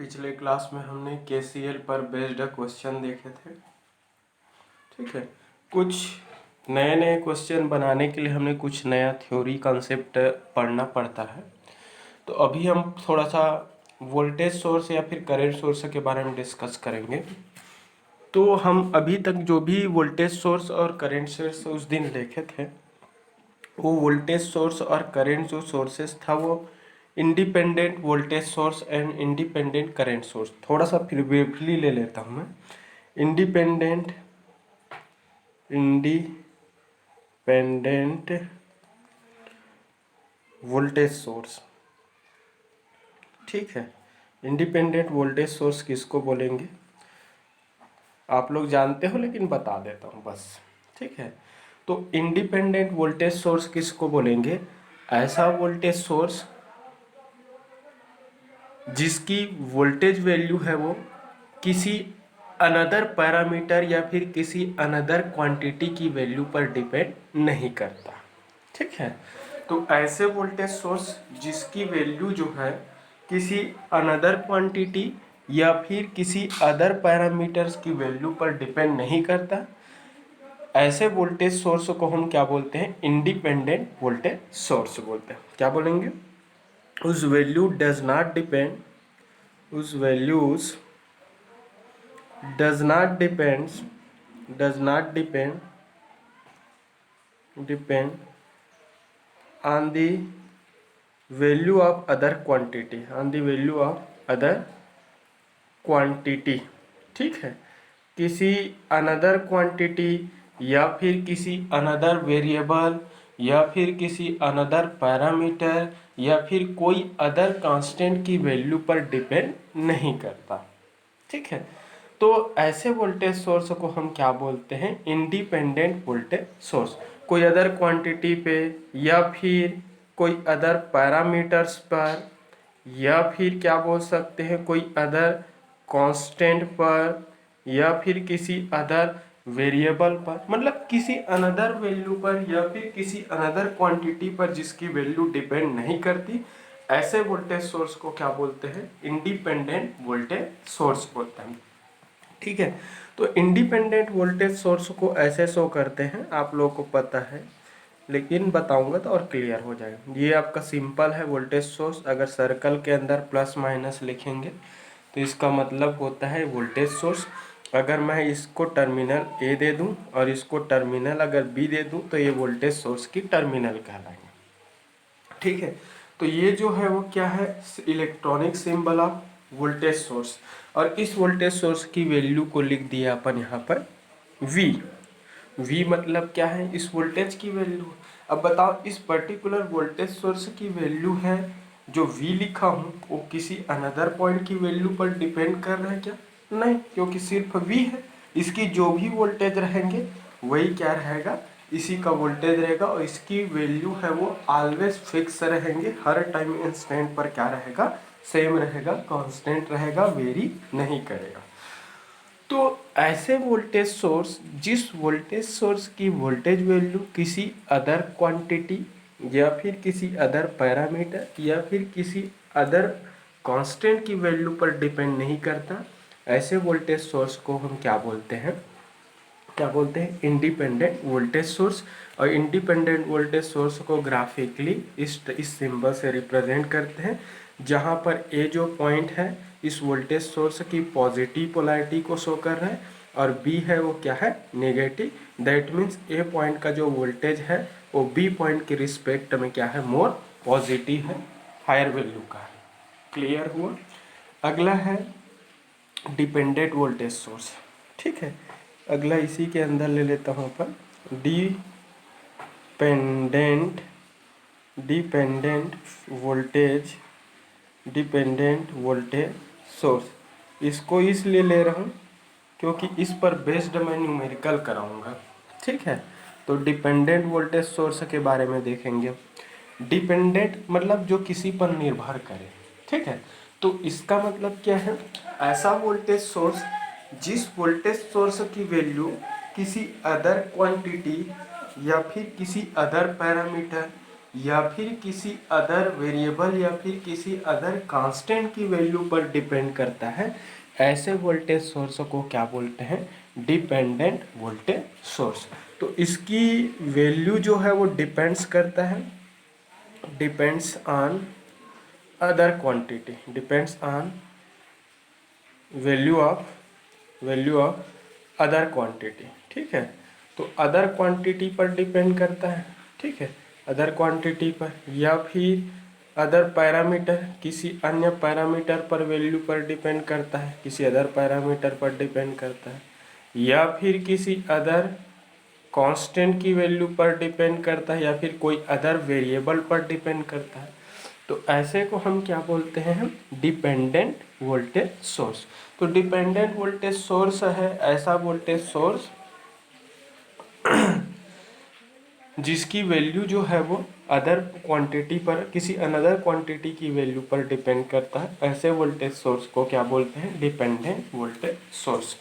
पिछले क्लास में हमने केसीएल पर बेस्ड क्वेश्चन देखे थे। ठीक है, कुछ नए नए क्वेश्चन बनाने के लिए हमें कुछ नया थ्योरी कॉन्सेप्ट पढ़ना पड़ता है। तो अभी हम थोड़ा सा वोल्टेज सोर्स या फिर करंट सोर्स के बारे में डिस्कस करेंगे। तो हम अभी तक जो भी वोल्टेज सोर्स और करंट सोर्स उस दिन देखे थे, वो वोल्टेज सोर्स और करंट जो सोर्सेस था वो independent voltage source and independent current source. थोड़ा सा फिर ब्रीफली ले लेता हूँ मैं। इंडिपेंडेंट वोल्टेज सोर्स, ठीक है। इंडिपेंडेंट वोल्टेज सोर्स किसको बोलेंगे आप लोग जानते हो, लेकिन बता देता हूँ बस। ठीक है, तो इंडिपेंडेंट वोल्टेज सोर्स किसको बोलेंगे? ऐसा वोल्टेज सोर्स जिसकी वोल्टेज वैल्यू है वो किसी अनदर पैरामीटर या फिर किसी अनदर क्वांटिटी की वैल्यू पर डिपेंड नहीं करता। ठीक है, तो ऐसे वोल्टेज सोर्स जिसकी वैल्यू जो है किसी अनदर क्वांटिटी या फिर किसी अदर पैरामीटर्स की वैल्यू पर डिपेंड नहीं करता, ऐसे वोल्टेज सोर्स को हम क्या बोलते हैं? इंडिपेंडेंट वोल्टेज सोर्स बोलते हैं। क्या बोलेंगे? उस वैल्यू डज नॉट डिपेंड, उस values does not depend on the value of other quantity, ठीक है। किसी अनदर क्वांटिटी या फिर किसी अनदर वेरिएबल या फिर किसी अनदर पैरामीटर या फिर कोई अदर कांस्टेंट की वैल्यू पर डिपेंड नहीं करता। ठीक है, तो ऐसे वोल्टेज सोर्स को हम क्या बोलते हैं? Independent voltage source. कोई अदर क्वांटिटी पे या फिर कोई अदर पैरामीटर्स पर या फिर क्या बोल सकते हैं, कोई अदर कांस्टेंट पर या फिर किसी अदर वेरिएबल पर, मतलब किसी अनदर वैल्यू पर या फिर किसी अनदर क्वांटिटी पर जिसकी वैल्यू डिपेंड नहीं करती, ऐसे वोल्टेज सोर्स को क्या बोलते हैं? इंडिपेंडेंट वोल्टेज सोर्स बोलते हैं। ठीक है, तो इंडिपेंडेंट वोल्टेज सोर्स को ऐसे शो करते हैं, आप लोगों को पता है लेकिन बताऊंगा तो और क्लियर हो जाएगा। ये आपका सिंपल है वोल्टेज सोर्स। अगर सर्कल के अंदर प्लस माइनस लिखेंगे तो इसका मतलब होता है वोल्टेज सोर्स। अगर मैं इसको टर्मिनल ए दे दूं और इसको टर्मिनल अगर बी दे दूं तो ये वोल्टेज सोर्स की टर्मिनल कहलाएंगे। ठीक है, तो ये जो है वो क्या है? Electronic symbol of voltage source. और इस वोल्टेज सोर्स की वैल्यू को लिख दिया अपन यहाँ पर V। V मतलब क्या है? इस वोल्टेज की वैल्यू। अब बताओ, इस पर्टिकुलर वोल्टेज सोर्स की वैल्यू है जो V लिखा हूँ, वो किसी अनदर पॉइंट की वैल्यू पर डिपेंड कर रहा है क्या? नहीं, क्योंकि सिर्फ V है। इसकी जो भी वोल्टेज रहेंगे वही क्या रहेगा? इसी का वोल्टेज रहेगा, और इसकी वैल्यू है वो ऑलवेज फिक्स रहेंगे। हर टाइम इंस्टेंट पर क्या रहेगा? सेम रहेगा, कांस्टेंट रहेगा, वेरी नहीं करेगा। तो ऐसे वोल्टेज सोर्स, जिस वोल्टेज सोर्स की वोल्टेज वैल्यू किसी अदर क्वांटिटी या फिर किसी अदर पैरामीटर या फिर किसी अदर कांस्टेंट की वैल्यू पर डिपेंड नहीं करता, ऐसे वोल्टेज सोर्स को हम क्या बोलते हैं? क्या बोलते हैं? Independent voltage source. और इंडिपेंडेंट वोल्टेज सोर्स को ग्राफिकली इस सिंबल से रिप्रेजेंट करते हैं, जहां पर ए जो पॉइंट है इस वोल्टेज सोर्स की पॉजिटिव पोलैरिटी को शो कर रहा है और बी है वो क्या है? Negative. That means A point का जो वोल्टेज है वो बी पॉइंट के रिस्पेक्ट में क्या है? मोर पॉजिटिव है, हायर वैल्यू का है। क्लियर हुआ? अगला है डिपेंडेंट वोल्टेज सोर्स। ठीक है, अगला इसी के अंदर ले लेता हूँ अपन डिपेंडेंट वोल्टेज सोर्स। इसको इसलिए ले रहा हूँ क्योंकि इस पर बेस्ड मैं न्यूमेरिकल कराऊंगा। ठीक है, तो डिपेंडेंट वोल्टेज सोर्स के बारे में देखेंगे। डिपेंडेंट मतलब जो किसी पर निर्भर करे। ठीक है, तो इसका मतलब क्या है? ऐसा वोल्टेज सोर्स जिस वोल्टेज सोर्स की वैल्यू किसी अदर क्वांटिटी या फिर किसी अदर पैरामीटर या फिर किसी अदर वेरिएबल या फिर किसी अदर कांस्टेंट की वैल्यू पर डिपेंड करता है, ऐसे वोल्टेज सोर्स को क्या बोलते हैं? Dependent voltage source. तो इसकी वैल्यू जो है वो डिपेंड्स करता है, depends on other quantity, depends on value of other quantity. ठीक है, तो अदर क्वांटिटी पर डिपेंड करता है, ठीक है, अदर क्वांटिटी पर, या फिर अदर पैरामीटर, किसी अन्य पैरामीटर पर वैल्यू पर डिपेंड करता है, किसी अदर पैरामीटर पर डिपेंड करता है, या फिर किसी अदर कांस्टेंट की वैल्यू पर डिपेंड करता है, या फिर कोई अदर वेरिएबल पर डिपेंड करता है। तो ऐसे को हम क्या बोलते हैं? हम डिपेंडेंट वोल्टेज सोर्स। तो डिपेंडेंट वोल्टेज सोर्स है ऐसा वोल्टेज सोर्स जिसकी वैल्यू जो है वो अदर क्वांटिटी पर, किसी अनदर क्वांटिटी की वैल्यू पर डिपेंड करता है। ऐसे वोल्टेज सोर्स को क्या बोलते हैं? Dependent voltage source.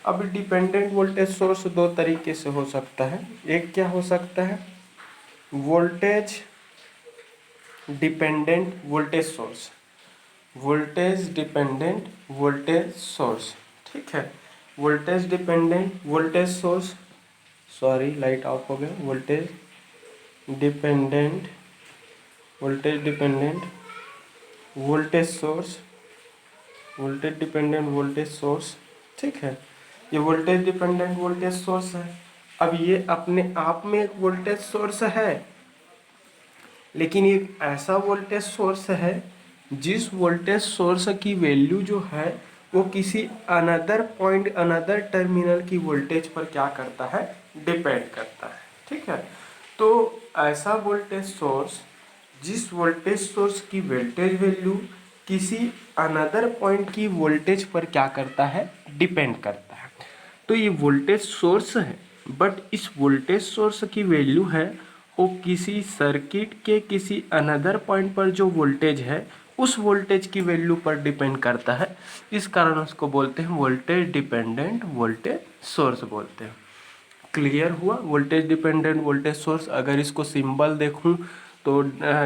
अब डिपेंडेंट वोल्टेज सोर्स दो तरीके से हो सकता है। एक क्या हो सकता है? Voltage dependent voltage source, voltage dependent voltage source, ठीक है, voltage dependent voltage source, sorry light of हो गया, voltage dependent voltage source, voltage dependent voltage source, ठीक है, ये वोल्टेज डिपेंडेंट वोल्टेज सोर्स है। अब ये अपने आप में एक वोल्टेज सोर्स है, लेकिन एक ऐसा वोल्टेज सोर्स है जिस वोल्टेज सोर्स की वैल्यू जो है वो किसी अनदर पॉइंट, अनदर टर्मिनल की वोल्टेज पर क्या करता है? डिपेंड करता है, ठीक है। तो ऐसा वोल्टेज सोर्स जिस वोल्टेज सोर्स की वोल्टेज वैल्यू किसी अनदर पॉइंट की वोल्टेज पर क्या करता है? डिपेंड करता है। तो ये वोल्टेज सोर्स है, बट इस वोल्टेज सोर्स की वैल्यू है वो किसी सर्किट के किसी अनदर पॉइंट पर जो वोल्टेज है उस वोल्टेज की वैल्यू पर डिपेंड करता है। इस कारण उसको बोलते हैं वोल्टेज डिपेंडेंट वोल्टेज सोर्स बोलते हैं। क्लियर हुआ? वोल्टेज डिपेंडेंट वोल्टेज सोर्स, अगर इसको सिंबल देखूं तो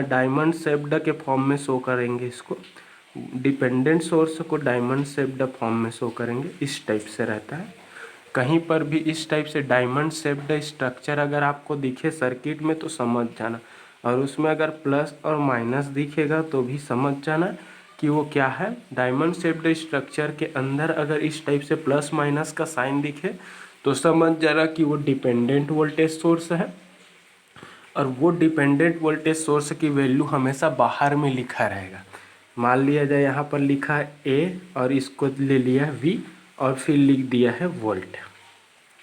डायमंड शेप्ड के फॉर्म में शो करेंगे, इसको डिपेंडेंट सोर्स को डायमंड शेप्ड फॉर्म में शो करेंगे, इस टाइप से रहता है। कहीं पर भी इस टाइप से डायमंड शेप्ड स्ट्रक्चर अगर आपको दिखे सर्किट में तो समझ जाना, और उसमें अगर प्लस और माइनस दिखेगा तो भी समझ जाना कि वो क्या है। डायमंड शेप्ड स्ट्रक्चर के अंदर अगर इस टाइप से प्लस माइनस का साइन दिखे तो समझ जाना कि वो डिपेंडेंट वोल्टेज सोर्स है, और वो डिपेंडेंट वोल्टेज सोर्स की वैल्यू हमेशा बाहर में लिखा रहेगा। मान लिया जाए यहाँ पर लिखा है ए और इसको ले लिया वी और फिर लिख दिया है वोल्ट,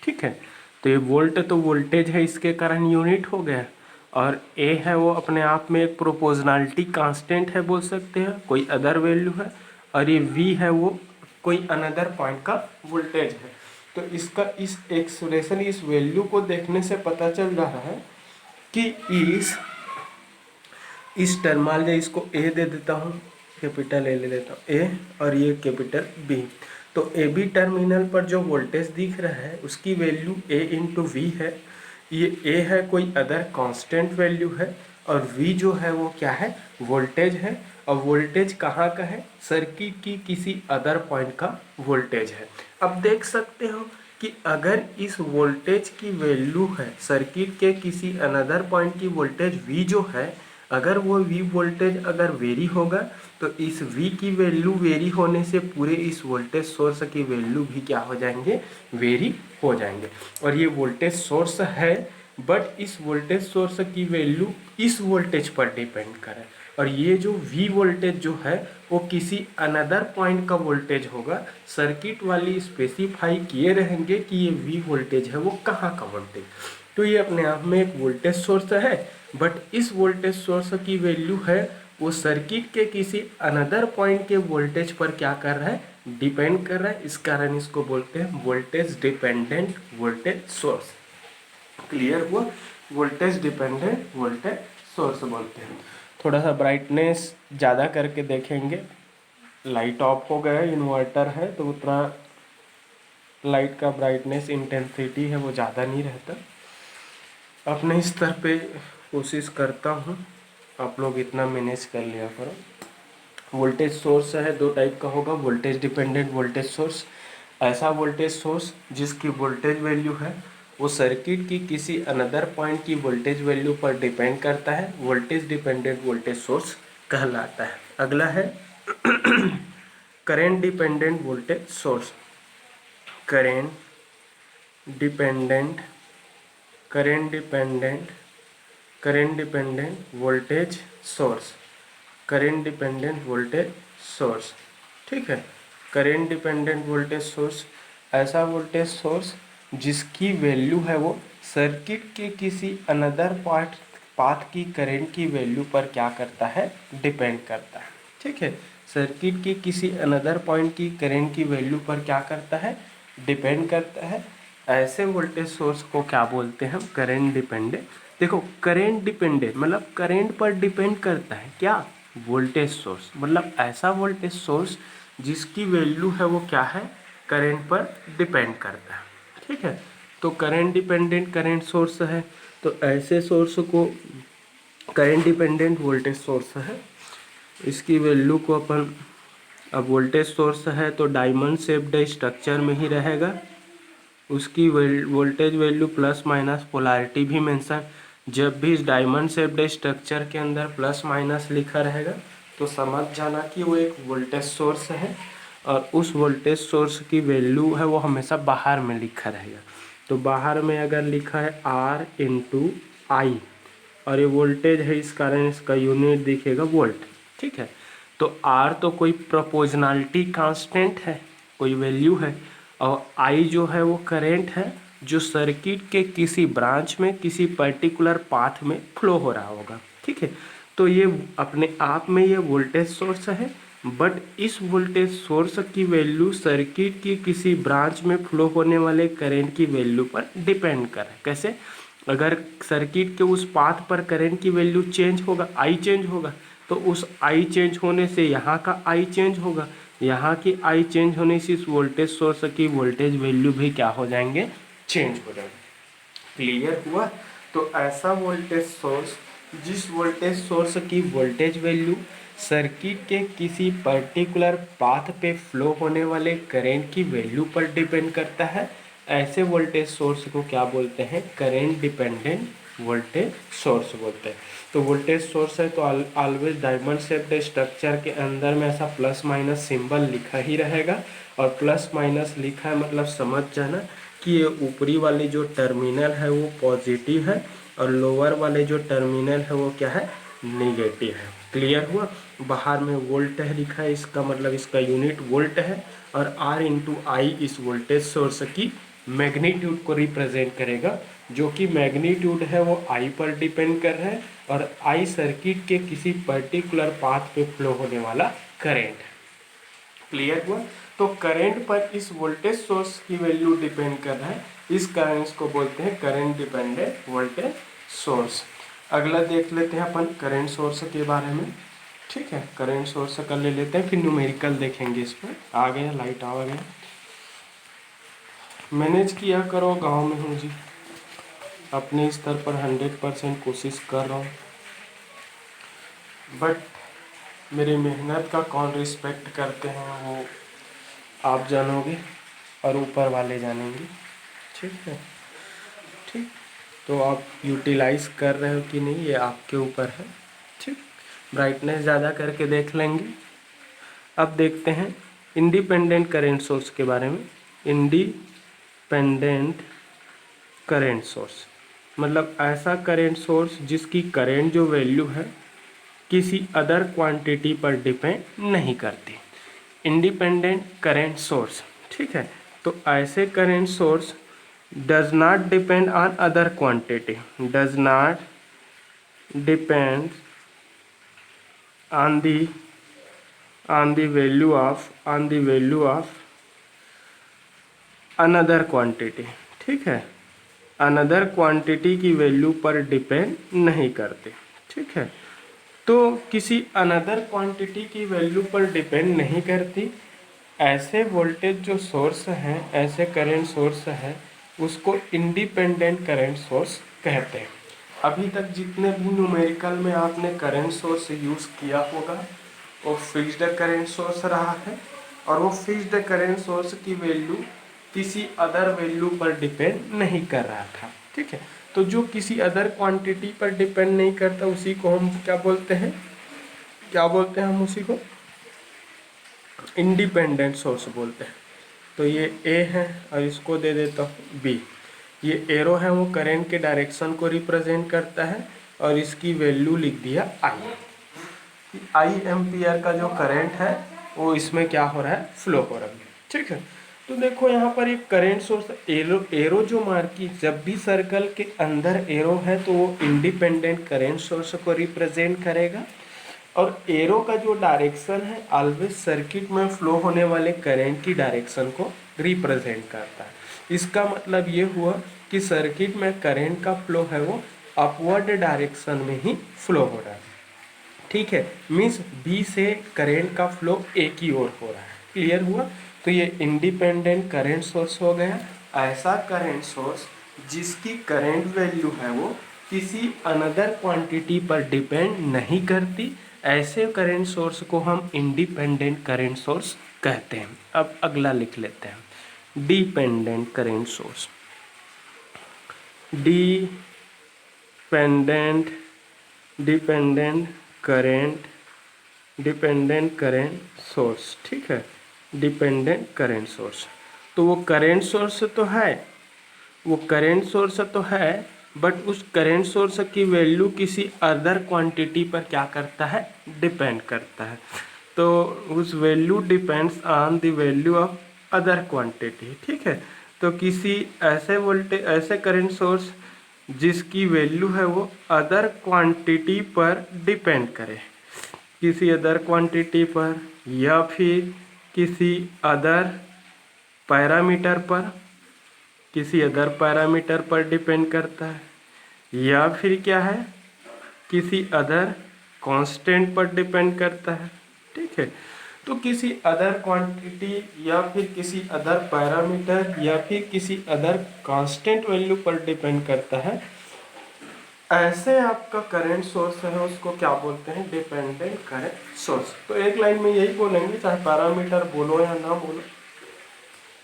ठीक है। तो ये वोल्ट तो वोल्टेज है, इसके कारण यूनिट हो गया, और ए है वो अपने आप में एक प्रोपोर्शनलिटी कांस्टेंट है बोल सकते हैं, कोई अदर वैल्यू है, और ये वी है वो कोई अनदर पॉइंट का वोल्टेज है। तो इसका इस एक्सप्रेशन, इस वैल्यू को देखने से पता चल रहा है कि इस टर्म, मान लीजिए इसको ए दे देता हूँ, कैपिटल ए ले लेता हूँ ए, और ये कैपिटल बी। तो ए बी टर्मिनल पर जो वोल्टेज दिख रहा है उसकी वैल्यू ए इंटू वी है। ये ए है कोई अदर कांस्टेंट वैल्यू है, और वी जो है वो क्या है? वोल्टेज है। और वोल्टेज कहाँ का है? सर्किट की किसी अदर पॉइंट का वोल्टेज है। अब देख सकते हो कि अगर इस वोल्टेज की वैल्यू है सर्किट के किसी अनदर पॉइंट की वोल्टेज वी जो है, अगर वो वी वोल्टेज अगर वेरी होगा तो इस वी की वैल्यू वेरी होने से पूरे इस वोल्टेज सोर्स की वैल्यू भी क्या हो जाएंगे? वेरी हो जाएंगे। और ये वोल्टेज सोर्स है, बट इस वोल्टेज सोर्स की वैल्यू इस वोल्टेज पर डिपेंड करे, और ये जो वी वोल्टेज जो है वो किसी अनदर पॉइंट का वोल्टेज होगा। सर्किट वाली स्पेसिफाई किए रहेंगे कि ये वी वोल्टेज है वो कहाँ का वोल्टेज। तो ये अपने आप में एक वोल्टेज सोर्स है, बट इस वोल्टेज सोर्स की वैल्यू है वो सर्किट के किसी अनदर पॉइंट के वोल्टेज पर क्या कर रहा है? डिपेंड कर रहा है। इस कारण इसको बोलते हैं voltage dependent voltage source. Clear हुआ? वोल्टेज डिपेंडेंट वोल्टेज सोर्स बोलते हैं। थोड़ा सा ब्राइटनेस ज़्यादा करके देखेंगे, लाइट ऑफ हो गया, इन्वर्टर है तो उतना लाइट का ब्राइटनेस इंटेंसिटी है वो ज़्यादा नहीं रहता। अपने स्तर पे कोशिश करता हूँ आप लोग इतना मैनेज कर लिया करो। वोल्टेज सोर्स है, दो टाइप का होगा, वोल्टेज डिपेंडेंट वोल्टेज सोर्स। ऐसा वोल्टेज सोर्स जिसकी वोल्टेज वैल्यू है वो सर्किट की किसी अनदर पॉइंट की वोल्टेज वैल्यू पर डिपेंड करता है, वोल्टेज डिपेंडेंट वोल्टेज सोर्स कहलाता है। अगला है current dependent voltage source. Current dependent current dependent current dependent voltage source. Current dependent voltage source, ठीक है। करेंट डिपेंडेंट वोल्टेज सोर्स ऐसा वोल्टेज सोर्स जिसकी वैल्यू है वो सर्किट के किसी अनदर पाथ की करंट की वैल्यू पर क्या करता है, डिपेंड करता है, ठीक है। सर्किट की किसी अनदर पॉइंट की करंट की वैल्यू पर क्या करता है, डिपेंड करता है। ऐसे वोल्टेज सोर्स को क्या बोलते हैं हम, करेंट डिपेंडेंट। देखो करेंट डिपेंडेंट मतलब करेंट पर डिपेंड करता है क्या, वोल्टेज सोर्स, मतलब ऐसा वोल्टेज सोर्स जिसकी वैल्यू है वो क्या है, करंट पर डिपेंड करता है, ठीक है। तो करंट डिपेंडेंट करंट सोर्स है, तो ऐसे सोर्स को करंट डिपेंडेंट वोल्टेज सोर्स है। इसकी वैल्यू को अपन, अब वोल्टेज सोर्स है तो डायमंड शेप्ड स्ट्रक्चर में ही रहेगा, उसकी voltage value plus minus polarity भी मेंशन। जब भी इस डायमंड शेप्ड स्ट्रक्चर के अंदर प्लस माइनस लिखा रहेगा तो समझ जाना कि वो एक वोल्टेज सोर्स है, और उस वोल्टेज सोर्स की वैल्यू है वो हमेशा बाहर में लिखा रहेगा। तो बाहर में अगर लिखा है R इंटू आई और ये वोल्टेज है, इस कारण इसका यूनिट दिखेगा वोल्ट, ठीक है। तो R तो कोई प्रोपोर्शनलिटी कांस्टेंट है, कोई वैल्यू है, और I जो है वो करंट है जो सर्किट के किसी ब्रांच में किसी पर्टिकुलर पाथ में फ्लो हो रहा होगा, ठीक है। तो ये अपने आप में ये वोल्टेज सोर्स है, बट इस वोल्टेज सोर्स की वैल्यू सर्किट की किसी ब्रांच में फ्लो होने वाले करंट की वैल्यू पर डिपेंड करे। कैसे, अगर सर्किट के उस पाथ पर करंट की वैल्यू चेंज होगा, आई चेंज होगा, तो उस आई चेंज होने से यहाँ का आई चेंज होगा, यहाँ की आई चेंज होने से इस वोल्टेज सोर्स की वोल्टेज वैल्यू भी क्या हो जाएंगे, चेंज हो जाएंगे। क्लियर हुआ। तो ऐसा वोल्टेज सोर्स जिस वोल्टेज सोर्स की वोल्टेज वैल्यू सर्किट के किसी पर्टिकुलर पाथ पे फ्लो होने वाले करंट की वैल्यू पर डिपेंड करता है, ऐसे वोल्टेज सोर्स को क्या बोलते हैं, करंट डिपेंडेंट वोल्टेज सोर्स बोलते हैं। तो वोल्टेज सोर्स है तो ऑलवेज डायमंड शेप्ड स्ट्रक्चर के अंदर में ऐसा प्लस माइनस सिंबल लिखा ही रहेगा, और प्लस माइनस लिखा है मतलब समझ जाना कि ये ऊपरी वाली जो टर्मिनल है वो पॉजिटिव है और लोअर वाले जो टर्मिनल है वो क्या है, निगेटिव है। क्लियर हुआ। बाहर में वोल्ट है लिखा है, इसका मतलब इसका यूनिट वोल्ट है, और R इंटू आई इस वोल्टेज सोर्स की मैग्नीट्यूड को रिप्रेजेंट करेगा, जो कि मैग्नीट्यूड है वो I पर डिपेंड कर रहा है, और I सर्किट के किसी पर्टिकुलर पाथ पे फ्लो होने वाला करेंट है। क्लियर हुआ। तो करंट पर इस वोल्टेज सोर्स की वैल्यू डिपेंड कर रहा है, इस कारण इसको बोलते हैं करंट डिपेंडेंट वोल्टेज सोर्स। अगला देख लेते हैं अपन करंट सोर्स के बारे में, ठीक है। करंट सोर्स का ले लेते हैं, फिर न्यूमेरिकल देखेंगे इस पर। आ गया लाइट, आ गया। मैनेज किया करो, गांव में हूँ जी, अपने स्तर पर 100% कोशिश कर रहा हूँ, बट मेरी मेहनत का कौन रिस्पेक्ट करते हैं वो आप जानोगे और ऊपर वाले जानेंगे, ठीक है। ठीक, तो आप यूटिलाइज कर रहे हो कि नहीं ये आपके ऊपर है, ठीक। ब्राइटनेस ज़्यादा करके देख लेंगे। अब देखते हैं इंडिपेंडेंट करेंट सोर्स के बारे में। इंडिपेंडेंट करेंट सोर्स मतलब ऐसा करेंट सोर्स जिसकी करेंट जो वैल्यू है किसी अदर क्वांटिटी पर डिपेंड नहीं करती। इंडिपेंडेंट करेंट सोर्स, ठीक है। तो ऐसे current source does not depend on other quantity, does not depend on the value of another quantity, ठीक है। अनदर क्वांटिटी की वैल्यू पर डिपेंड नहीं करते, ठीक है। तो किसी अनदर क्वांटिटी की वैल्यू पर डिपेंड नहीं करती, ऐसे वोल्टेज जो सोर्स हैं, ऐसे करंट सोर्स है, उसको इंडिपेंडेंट करंट सोर्स कहते हैं। अभी तक जितने भी न्यूमेरिकल में आपने करंट सोर्स यूज़ किया होगा वो फिक्स्ड करंट सोर्स रहा है, और वो फिक्स्ड करंट सोर्स की वैल्यू किसी अदर वैल्यू पर डिपेंड नहीं कर रहा था। ठीक है, तो जो किसी अदर क्वांटिटी पर डिपेंड नहीं करता उसी को हम क्या बोलते हैं, हम उसी को इंडिपेंडेंट सोर्स बोलते हैं। तो ये ए है और इसको दे देता हूँ बी। ये एरो है वो करंट के डायरेक्शन को रिप्रेजेंट करता है और इसकी वैल्यू लिख दिया आई एम्पियर का जो करंट है वो इसमें क्या हो रहा है, फ्लो हो रहा है। ठीक है, तो देखो यहाँ पर एक करंट सोर्स एरो जो मार्की, जब भी सर्कल के अंदर एरो है तो वो इंडिपेंडेंट करंट सोर्स को रिप्रेजेंट करेगा, और एरो का जो डायरेक्शन है ऑलवेज सर्किट में फ्लो होने वाले करंट की डायरेक्शन को रिप्रेजेंट करता है। इसका मतलब ये हुआ कि सर्किट में करंट का फ्लो है वो अपवर्ड डायरेक्शन में ही फ्लो हो रहा है। ठीक है, मीन्स बी से करंट का फ्लो ए की ओर हो रहा है। क्लियर हुआ? तो ये इंडिपेंडेंट करंट सोर्स हो गया। ऐसा करंट सोर्स जिसकी करंट वैल्यू है वो किसी अनदर क्वांटिटी पर डिपेंड नहीं करती, ऐसे करंट सोर्स को हम इंडिपेंडेंट करंट सोर्स कहते हैं। अब अगला लिख लेते हैं, dependent current source. Dependent current source. ठीक है, डिपेंडेंट करंट सोर्स, तो वो करंट सोर्स तो है, बट उस करंट सोर्स की वैल्यू किसी अदर क्वांटिटी पर क्या करता है, डिपेंड करता है। तो उस value depends on the value of other quantity. ठीक है, तो किसी ऐसे करंट सोर्स जिसकी वैल्यू है वो अदर क्वांटिटी पर डिपेंड करे, किसी अदर क्वांटिटी पर या फिर किसी अदर पैरामीटर पर डिपेंड करता है, या फिर क्या है, किसी अदर कांस्टेंट पर डिपेंड करता है। ठीक है, तो किसी अदर क्वांटिटी या फिर किसी अदर पैरामीटर या फिर किसी अदर कांस्टेंट वैल्यू पर डिपेंड करता है, ऐसे आपका करंट सोर्स है उसको क्या बोलते हैं, डिपेंडेंट करंट सोर्स। तो एक लाइन में यही बोलेंगे, चाहे पैरामीटर बोलो या ना बोलो,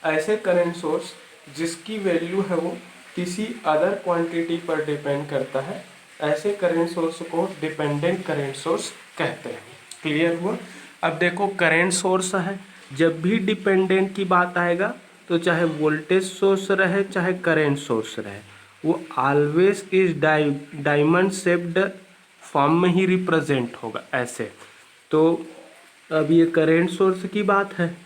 ऐसे करंट सोर्स जिसकी वैल्यू है वो किसी अदर क्वांटिटी पर डिपेंड करता है, ऐसे करंट सोर्स को डिपेंडेंट करंट सोर्स कहते हैं। क्लियर हुआ? अब देखो करंट सोर्स है, जब भी डिपेंडेंट की बात आएगा तो चाहे वोल्टेज सोर्स रहे चाहे करंट सोर्स रहे, वो ऑलवेज इस डायमंड शेप्ड फॉर्म में ही रिप्रेजेंट होगा ऐसे। तो अब ये करंट सोर्स की बात है,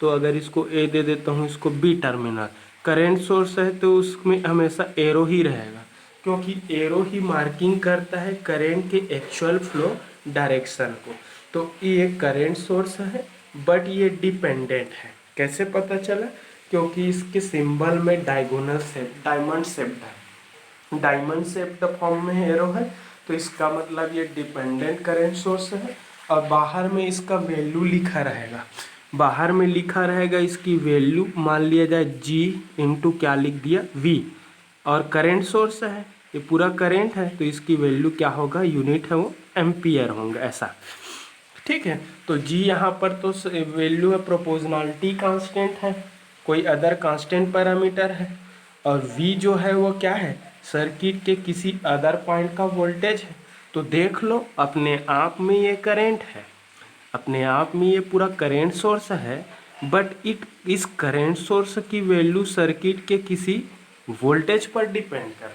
तो अगर इसको ए दे देता हूँ, इसको बी टर्मिनल, करंट सोर्स है तो उसमें हमेशा एरो ही रहेगा, क्योंकि एरो ही मार्किंग करता है करंट के एक्चुअल फ्लो डायरेक्शन को। तो ये करंट सोर्स है बट ये डिपेंडेंट है। कैसे पता चला? क्योंकि इसके सिंबल में diagonal shape, diamond shaped form में एरो है, तो इसका मतलब ये डिपेंडेंट करंट सोर्स है। और बाहर में इसका वैल्यू लिखा रहेगा, इसकी वैल्यू मान लिया जाए G इंटू क्या लिख दिया, V, और करंट सोर्स है, ये पूरा करंट है, तो इसकी वैल्यू क्या होगा, यूनिट है वो एम्पियर होंगे ऐसा। ठीक है, तो G यहाँ पर तो वैल्यू है, प्रोपोर्शनलिटी कांस्टेंट है, कोई अदर कांस्टेंट पैरामीटर है, और V जो है वो क्या है, सर्किट के किसी अदर पॉइंट का वोल्टेज है। तो देख लो अपने आप में ये करंट है, अपने आप में ये पूरा करंट सोर्स है, बट इस करंट सोर्स की वैल्यू सर्किट के किसी वोल्टेज पर डिपेंड कर रहा है।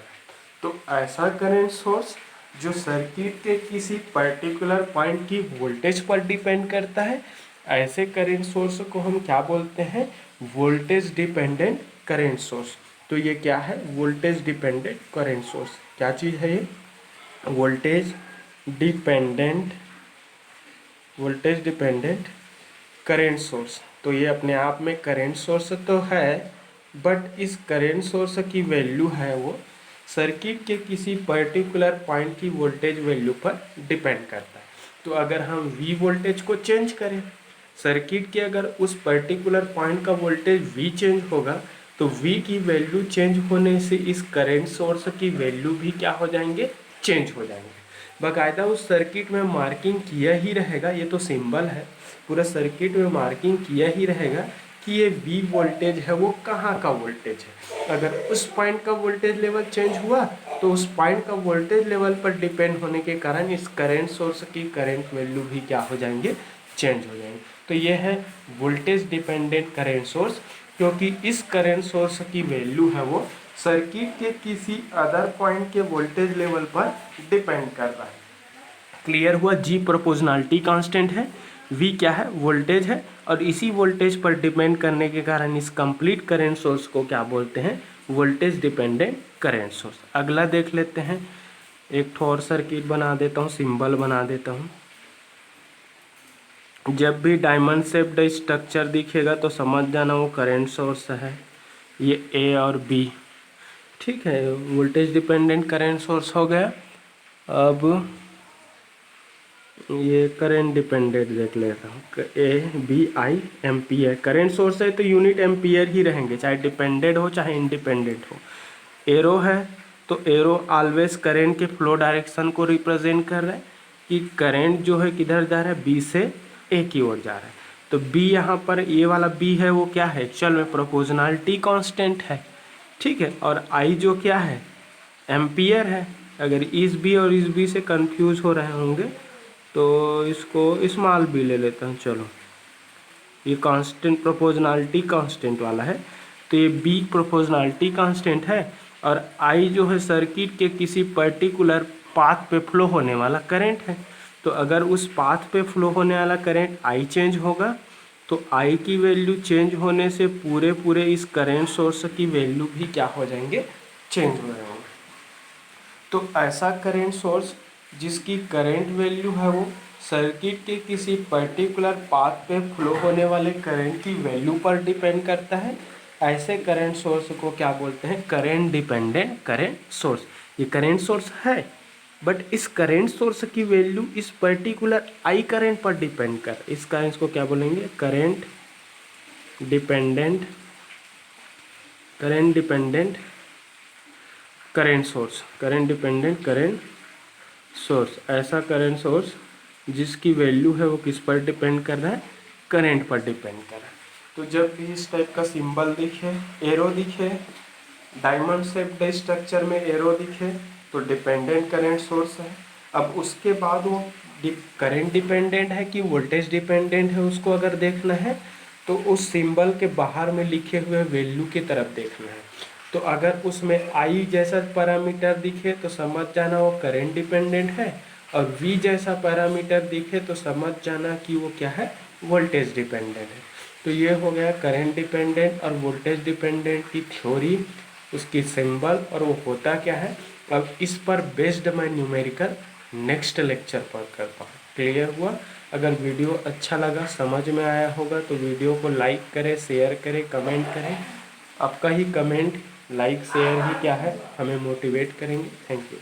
तो ऐसा करंट सोर्स जो सर्किट के किसी पर्टिकुलर पॉइंट की वोल्टेज पर डिपेंड करता है, ऐसे करंट सोर्स को हम क्या बोलते हैं, वोल्टेज डिपेंडेंट करंट सोर्स। तो ये क्या है, वोल्टेज डिपेंडेंट करंट सोर्स। क्या चीज़ है ये, वोल्टेज डिपेंडेंट करंट सोर्स। तो ये अपने आप में करंट सोर्स तो है, बट इस करंट सोर्स की वैल्यू है वो सर्किट के किसी पर्टिकुलर पॉइंट की वोल्टेज वैल्यू पर डिपेंड करता है। तो अगर हम V वोल्टेज को चेंज करें, सर्किट के अगर उस पर्टिकुलर पॉइंट का वोल्टेज V चेंज होगा, तो V की वैल्यू चेंज होने से इस करंट सोर्स की वैल्यू भी क्या हो जाएंगे, चेंज हो जाएंगे। बाकायदा उस सर्किट में मार्किंग किया ही रहेगा, ये तो सिंबल है, पूरा सर्किट में मार्किंग किया ही रहेगा कि ये V वोल्टेज है वो कहाँ का वोल्टेज है। अगर उस पॉइंट का वोल्टेज लेवल चेंज हुआ तो उस पॉइंट का वोल्टेज लेवल पर डिपेंड होने के कारण इस करंट सोर्स की करंट वैल्यू भी क्या हो जाएंगे, चेंज हो जाएंगे। तो ये है वोल्टेज डिपेंडेंट करंट सोर्स, क्योंकि इस करंट सोर्स की वैल्यू है वो सर्किट के किसी अदर पॉइंट के वोल्टेज लेवल पर डिपेंड कर रहा है। क्लियर हुआ। G प्रोपोर्शनलिटी कांस्टेंट है, V क्या है, वोल्टेज है, और इसी वोल्टेज पर डिपेंड करने के कारण इस कंप्लीट करंट सोर्स को क्या बोलते हैं, वोल्टेज डिपेंडेंट करंट सोर्स। अगला देख लेते हैं, एक ठो और सर्किट बना देता हूँ, सिंबल बना देता हूँ। जब भी डायमंड शेप्ड स्ट्रक्चर दिखेगा तो समझ जाना वो करंट सोर्स है, ये A और B, ठीक है। वोल्टेज डिपेंडेंट करंट सोर्स हो गया। अब ये करंट डिपेंडेंट देख लेता हूँ, A/B/I एम्पियर। करंट सोर्स है तो यूनिट एम्पियर ही रहेंगे, चाहे डिपेंडेंट हो चाहे इंडिपेंडेंट हो। एरो है तो एरो ऑलवेज करंट के फ्लो डायरेक्शन को रिप्रेजेंट कर रहा है कि करंट जो है किधर जा रहा है, B से A की ओर जा रहा है। तो B यहाँ पर ये वाला B है वो क्या है, एक्चुअल में प्रोपोर्शनलिटी कांस्टेंट है, ठीक है। और I जो क्या है, एम्पियर है। अगर इस B और इस B से कंफ्यूज हो रहे होंगे तो इसको स्मॉल b ले लेता हूँ। चलो, ये कांस्टेंट प्रोपोर्शनलिटी कांस्टेंट वाला है, तो ये b प्रोपोर्शनलिटी कांस्टेंट है, और I जो है सर्किट के किसी पर्टिकुलर पाथ पे फ्लो होने वाला करंट है। तो अगर उस पाथ पे फ्लो होने वाला करंट I चेंज होगा तो I की वैल्यू चेंज होने से पूरे इस करंट सोर्स की वैल्यू भी क्या हो जाएंगे, चेंज हो जाएंगे। तो ऐसा करंट सोर्स जिसकी करंट वैल्यू है वो सर्किट के किसी पर्टिकुलर पाथ पे फ्लो होने वाले करंट की वैल्यू पर डिपेंड करता है, ऐसे करंट सोर्स को क्या बोलते हैं, करंट डिपेंडेंट करंट सोर्स। ये करंट सोर्स है बट इस करंट सोर्स की वैल्यू इस पर्टिकुलर I करंट पर डिपेंड कर, इस करंट को क्या बोलेंगे, current dependent current source, current dependent current source. ऐसा करंट सोर्स जिसकी वैल्यू है वो किस पर डिपेंड कर रहा है, करंट पर डिपेंड कर रहा है। तो जब भी इस टाइप का सिंबल दिखे, एरो दिखे, डायमंड शेप्ड स्ट्रक्चर में एरो दिखे तो डिपेंडेंट करंट सोर्स है। अब उसके बाद वो करंट डिपेंडेंट है कि वोल्टेज डिपेंडेंट है, उसको अगर देखना है तो उस सिंबल के बाहर में लिखे हुए वैल्यू की तरफ देखना है। तो अगर उसमें I जैसा पैरामीटर दिखे तो समझ जाना वो करंट डिपेंडेंट है, और V जैसा पैरामीटर दिखे तो समझ जाना कि वो क्या है, वोल्टेज डिपेंडेंट है। तो ये हो गया करंट डिपेंडेंट और वोल्टेज डिपेंडेंट की थ्योरी, उसकी सिंबल और वो होता क्या है। अब इस पर बेस्ड मैं न्यूमेरिकल नेक्स्ट लेक्चर पर करता हूँ। क्लियर हुआ। अगर वीडियो अच्छा लगा, समझ में आया होगा तो वीडियो को लाइक करें, शेयर करें, कमेंट करें। आपका ही कमेंट, लाइक, शेयर ही क्या है, हमें मोटिवेट करेंगे। Thank you.